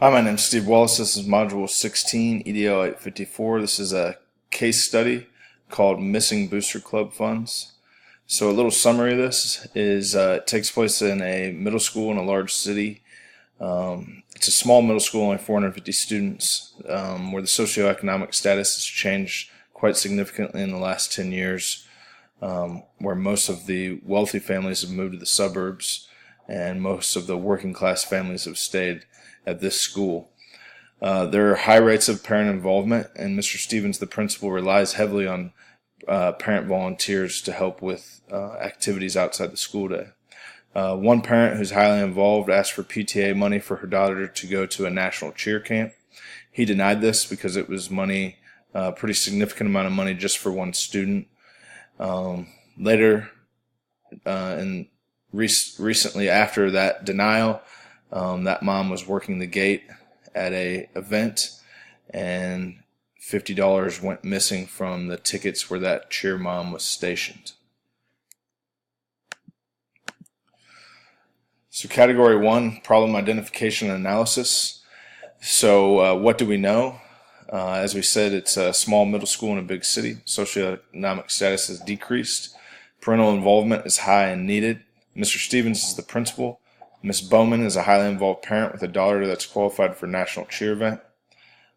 Hi, my name is Steve Wallace. This is Module 16, EDL 854. This is a case study called Missing Booster Club Funds. So a little summary of this is it takes place in a middle school in a large city. It's a small middle school, only 450 students, where the socioeconomic status has changed quite significantly in the last 10 years, where most of the wealthy families have moved to the suburbs and most of the working class families have stayed at this school. There are high rates of parent involvement, and Mr. Stevens, the principal, relies heavily on parent volunteers to help with activities outside the school day. One parent who's highly involved asked for PTA money for her daughter to go to a national cheer camp. He denied this because it was money, pretty significant amount of money just for one student. Later, and recently after that denial, that mom was working the gate at a event, and $50 went missing from the tickets where that cheer mom was stationed. So category 1, problem identification and analysis. So what do we know? As we said, it's a small middle school in a big city. Socioeconomic status has decreased. Parental involvement is high and needed. Mr. Stevens is the principal. Ms. Bowman is a highly involved parent with a daughter that's qualified for a national cheer event.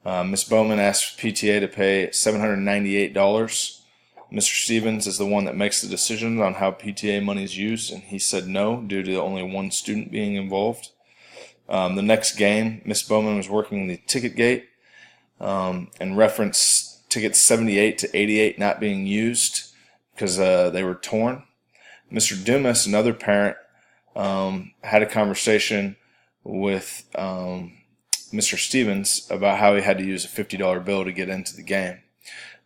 Ms. Bowman asked PTA to pay $798. Mr. Stevens is the one that makes the decisions on how PTA money is used, and he said no due to only one student being involved. The next game, Ms. Bowman was working the ticket gate and referenced tickets 78 to 88 not being used because they were torn. Mr. Dumas, another parent, had a conversation with Mr. Stevens about how he had to use a $50 bill to get into the game.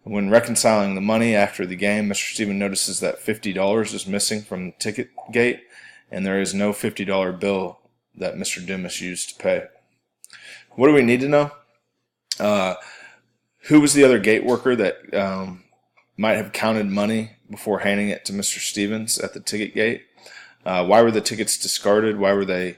When reconciling the money after the game, Mr. Stevens notices that $50 is missing from the ticket gate, and there is no $50 bill that Mr. Dumas used to pay. What do we need to know? Who was the other gate worker that might have counted money before handing it to Mr. Stevens at the ticket gate? Why were the tickets discarded? Why were they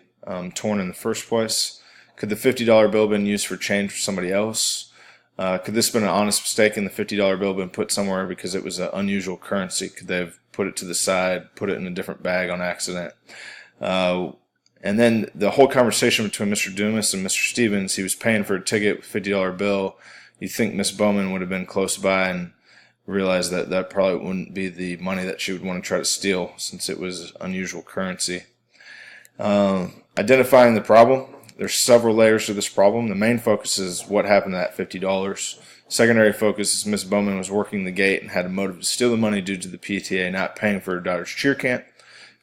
torn in the first place? Could the $50 bill have been used for change for somebody else? Could this have been an honest mistake and the $50 bill been put somewhere because it was an unusual currency? Could they have put it to the side, put it in a different bag on accident? And then the whole conversation between Mr. Dumas and Mr. Stevens, he was paying for a ticket with a $50 bill. You'd think Miss Bowman would have been close by and realized that that probably wouldn't be the money that she would want to try to steal since it was unusual currency. Identifying the problem. There's several layers to this problem. The main focus is what happened to that $50. Secondary focus is Miss Bowman was working the gate and had a motive to steal the money due to the PTA not paying for her daughter's cheer camp.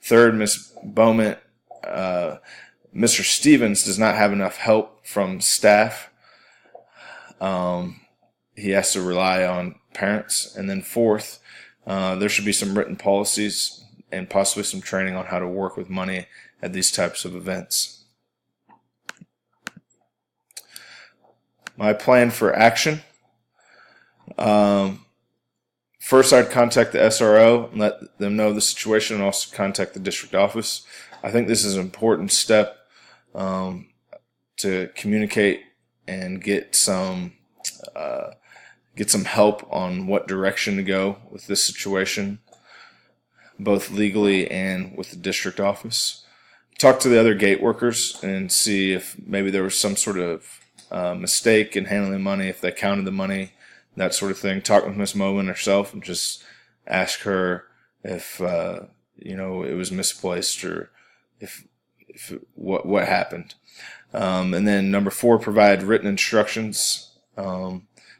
Third, Miss Bowman, Mr. Stevens does not have enough help from staff. He has to rely on parents. And then fourth, there should be some written policies and possibly some training on how to work with money at these types of events. My plan for action. First, I'd contact the SRO and let them know the situation and also contact the district office. I think this is an important step to communicate and get some help on what direction to go with this situation, both legally and with the district office. Talk to the other gate workers and see if maybe there was some sort of mistake in handling the money, if they counted the money, that sort of thing. Talk with Miss Bowman herself and just ask her if it was misplaced or if what happened. And then number 4, provide written instructions.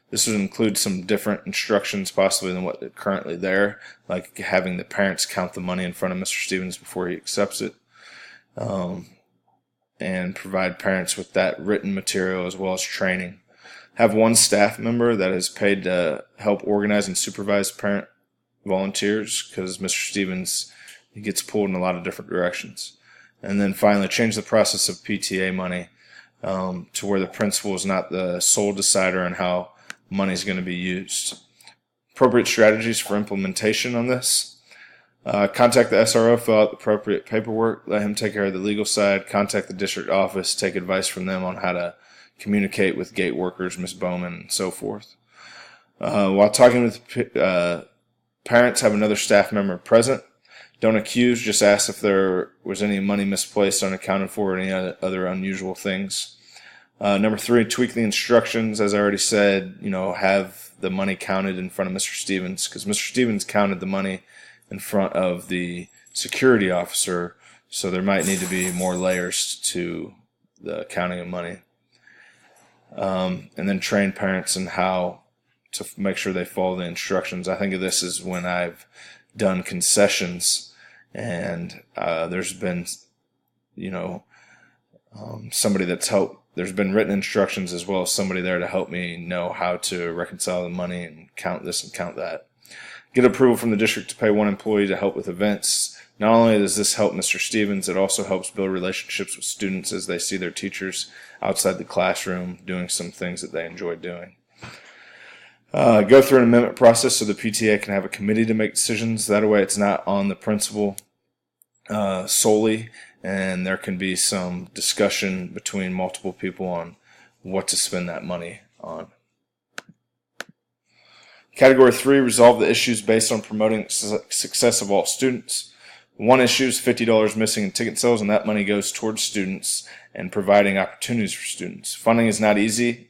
This would include some different instructions possibly than what are currently there, like having the parents count the money in front of Mr. Stevens before he accepts it, and provide parents with that written material as well as training. Have one staff member that is paid to help organize and supervise parent volunteers because Mr. Stevens, he gets pulled in a lot of different directions. And then finally, change the process of PTA money to where the principal is not the sole decider on how money is going to be used. Appropriate strategies for implementation on this. Contact the SRO, fill out the appropriate paperwork, let him take care of the legal side, contact the district office, take advice from them on how to communicate with gate workers, Ms. Bowman, and so forth. While talking with parents, have another staff member present. Don't accuse, just ask if there was any money misplaced, unaccounted for, or any other unusual things. Number 3, tweak the instructions. As I already said, have the money counted in front of Mr. Stevens, because Mr. Stevens counted the money in front of the security officer, so there might need to be more layers to the counting of money. And then train parents in how to make sure they follow the instructions. I think of this as when I've done concessions and there's been, somebody that's helped. There's been written instructions as well as somebody there to help me know how to reconcile the money and count this and count that. Get approval from the district to pay one employee to help with events. Not only does this help Mr. Stevens, it also helps build relationships with students as they see their teachers outside the classroom doing some things that they enjoy doing. Go through an amendment process so the PTA can have a committee to make decisions. That way it's not on the principal solely, and there can be some discussion between multiple people on what to spend that money on. Category 3, resolve the issues based on promoting success of all students. One issue is $50 missing in ticket sales, and that money goes towards students and providing opportunities for students. Funding is not easy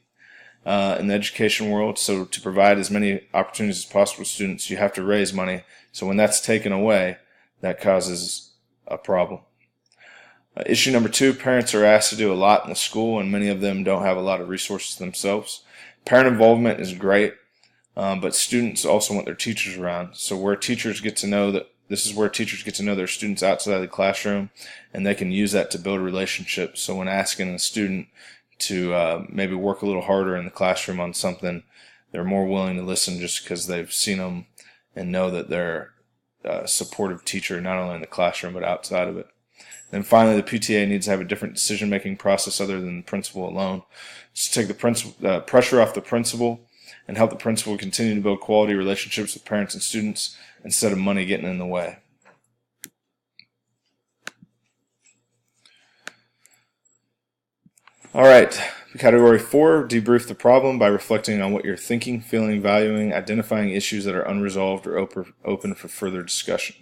in the education world, so to provide as many opportunities as possible to students, you have to raise money. So when that's taken away, that causes a problem. Issue number 2, parents are asked to do a lot in the school, and many of them don't have a lot of resources themselves. Parent involvement is great, but students also want their teachers around. So where teachers get to know that this is where teachers get to know their students outside the classroom, and they can use that to build relationships. So when asking a student to maybe work a little harder in the classroom on something, they're more willing to listen just because they've seen them and know that they're a supportive teacher, not only in the classroom but outside of it. Then finally, the PTA needs to have a different decision-making process other than the principal alone. Just take the pressure off the principal and help the principal continue to build quality relationships with parents and students instead of money getting in the way. All right, category 4, debrief the problem by reflecting on what you're thinking, feeling, valuing, identifying issues that are unresolved or open for further discussion.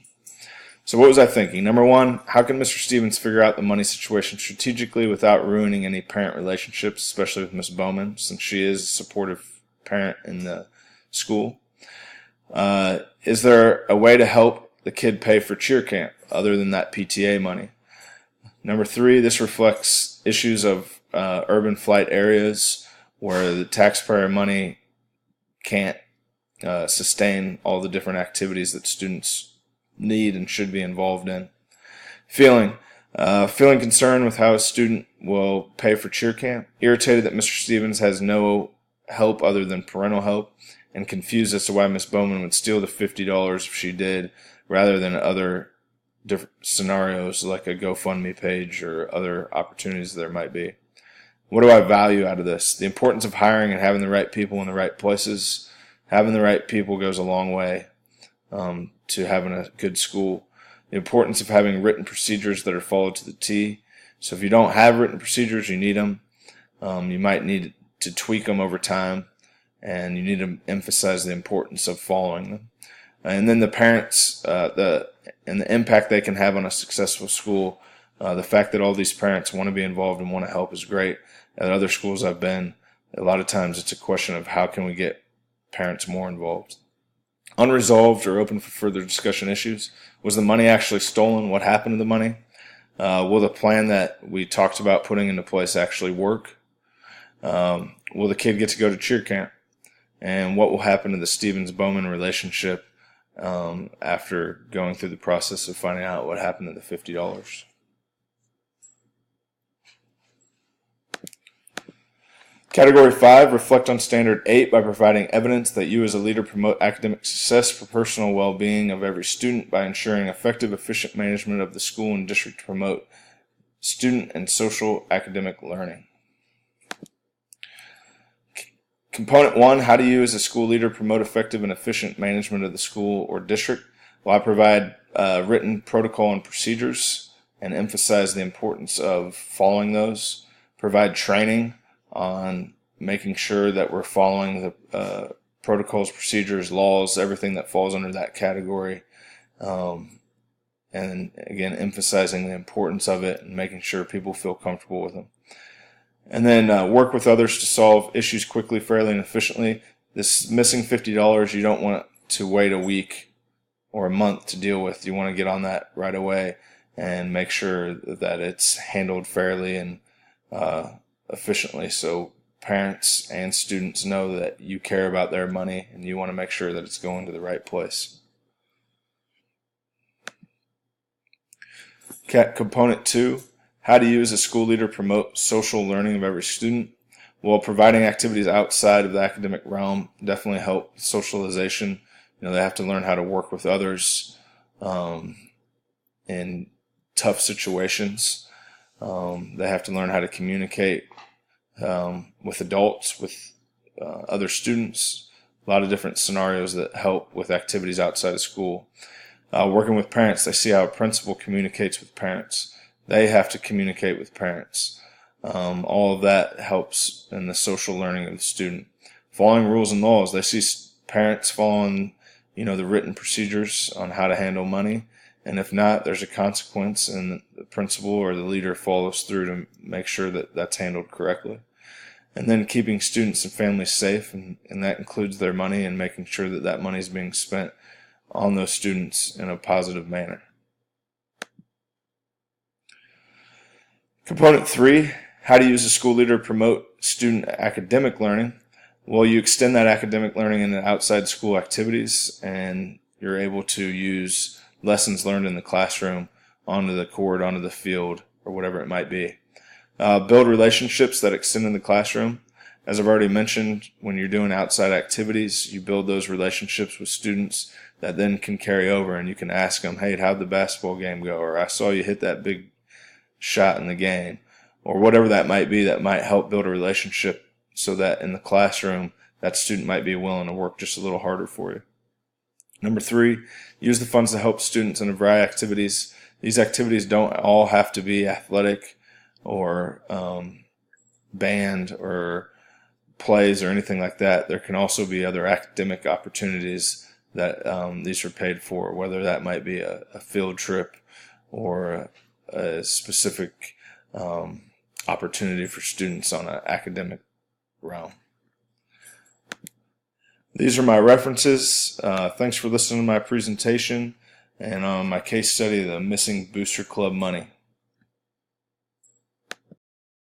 So what was I thinking? Number 1, how can Mr. Stevens figure out the money situation strategically without ruining any parent relationships, especially with Ms. Bowman, since she is a supportive parent in the school? Is there a way to help the kid pay for cheer camp other than that PTA money? Number 3, this reflects issues of urban flight areas where the taxpayer money can't sustain all the different activities that students need and should be involved in. Feeling concerned with how a student will pay for cheer camp. Irritated that Mr. Stevens has no help other than parental help, and confused as to why Miss Bowman would steal the $50 if she did, rather than other different scenarios like a GoFundMe page or other opportunities there might be. What do I value out of this? The importance of hiring and having the right people in the right places. Having the right people goes a long way to having a good school. The importance of having written procedures that are followed to the T. So if you don't have written procedures, you need them. You might need to tweak them over time, and you need to emphasize the importance of following them. And then the parents, the impact they can have on a successful school. The fact that all these parents want to be involved and want to help is great. At other schools I've been, a lot of times it's a question of how can we get parents more involved. Unresolved or open for further discussion issues. Was the money actually stolen? What happened to the money? Will the plan that we talked about putting into place actually work? Will the kid get to go to cheer camp? And what will happen to the Stevens-Bowman relationship after going through the process of finding out what happened to the $50? Category 5, reflect on Standard 8 by providing evidence that you as a leader promote academic success for personal well-being of every student by ensuring effective, efficient management of the school and district to promote student and social academic learning. Component 1, how do you as a school leader promote effective and efficient management of the school or district? Well, I provide written protocol and procedures and emphasize the importance of following those. Provide training on making sure that we're following the protocols, procedures, laws, everything that falls under that category. And again, emphasizing the importance of it and making sure people feel comfortable with them. And then work with others to solve issues quickly, fairly, and efficiently. This missing $50, you don't want to wait a week or a month to deal with. You want to get on that right away and make sure that it's handled fairly and efficiently, so parents and students know that you care about their money and you want to make sure that it's going to the right place. Component 2, how do you as a school leader promote social learning of every student? Well, providing activities outside of the academic realm definitely help socialization. They have to learn how to work with others in tough situations. They have to learn how to communicate with adults, with other students. A lot of different scenarios that help with activities outside of school. Working with parents, they see how a principal communicates with parents. They have to communicate with parents. All of that helps in the social learning of the student. Following rules and laws, they see parents following, the written procedures on how to handle money. And if not, there's a consequence, and the principal or the leader follows through to make sure that that's handled correctly. And then keeping students and families safe, and that includes their money and making sure that that money is being spent on those students in a positive manner. Component 3, how do you as a school leader promote student academic learning? Well, you extend that academic learning into outside school activities, and you're able to use lessons learned in the classroom onto the court, onto the field, or whatever it might be. Build relationships that extend in the classroom. As I've already mentioned, when you're doing outside activities, you build those relationships with students that then can carry over, and you can ask them, hey, how'd the basketball game go? Or I saw you hit that big shot in the game, or whatever that might be that might help build a relationship so that in the classroom that student might be willing to work just a little harder for you. Number 3, use the funds to help students in a variety of activities. These activities don't all have to be athletic or band or plays or anything like that. There can also be other academic opportunities that these are paid for, whether that might be a field trip or a specific opportunity for students on an academic realm. These are my references. Thanks for listening to my presentation and on my case study, the Missing Booster Club Money.